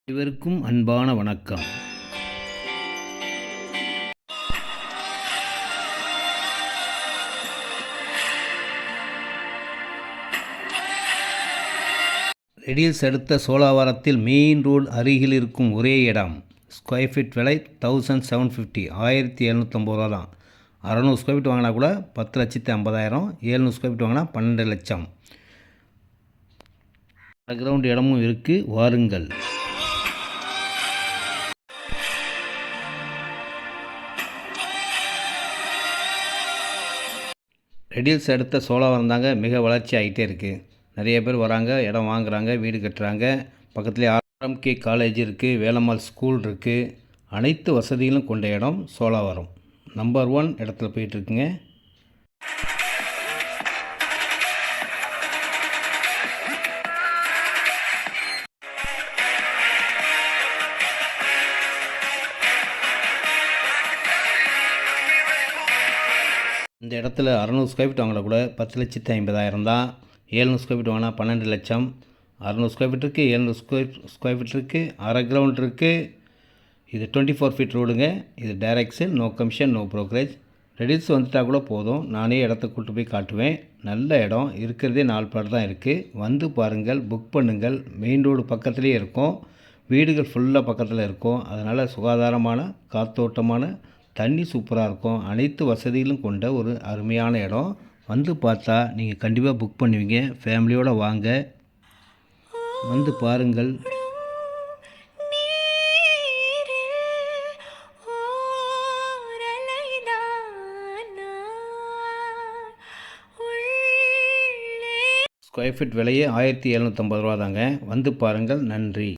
அனைவருக்கும் அன்பான வணக்கம். ரெடில்ஸ் அடுத்த சோழாவரத்தில் மெயின் ரோடு அருகில் இருக்கும் ஒரே இடம். ஸ்கொயர் ஃபீட் விலை 1750, 1750 ரூபா தான். 600 ஸ்கொயர் ஃபீட் வாங்கினா கூட 10,50,000, 700 ஸ்கொயர் ஃபீட் வாங்கினா 12 லட்சம். கிரவுண்ட் இடமும் இருக்குது, வாருங்கள். ரெடில்ஸ் அடுத்த சோழாவரம் தாங்க மிக வளர்ச்சி ஆகிட்டே இருக்குது. நிறைய பேர் வராங்க, இடம் வாங்குறாங்க, வீடு கட்டுறாங்க. பக்கத்துலேயே ஆர்எம்கே காலேஜ் இருக்குது, வேலம்மாள் ஸ்கூல் இருக்குது. அனைத்து வசதிகளும் கொண்ட இடம் சோழாவரம். நம்பர் 1 இடத்துல போயிட்டுருக்குங்க. இந்த இடத்துல 600 ஸ்கொயர் ஃபீட் வாங்கினா கூட 10,50,000 தான். 700 ஸ்கொயர் ஃபீட் வாங்கினா 12 லட்சம். 600 ஸ்கொயர் ஃபீட் இருக்குது, 700 ஸ்கொயர் ஃபீட் இருக்குது, அரை கிரவுண்ட் இருக்குது. இது 24 ஃபீட் ரோடுங்க. இது direct sale, no commission, no brokerage. ரெடில்ஸ் வந்துட்டால் கூட போதும், நானே இடத்த கூட்டு போய் காட்டுவேன். நல்ல இடம், இருக்கிறதே 4 பிளாட் தான் இருக்குது. வந்து பாருங்கள், புக் பண்ணுங்கள். மெயின் ரோடு பக்கத்துலேயே இருக்கும், வீடுகள் ஃபுல்லாக பக்கத்தில் இருக்கும். அதனால் சுகாதாரமான, காத்தோட்டமான, தண்ணி சூப்பராக இருக்கும். அனைத்து வசதிகளும் கொண்ட ஒரு அருமையான இடம். வந்து பார்த்தா நீங்கள் கண்டிப்பாக புக் பண்ணுவீங்க. ஃபேமிலியோடு வாங்க, வந்து பாருங்கள். ஸ்கொயர் ஃபீட் விலையே 1750 ரூபா தாங்க. வந்து பாருங்கள். நன்றி.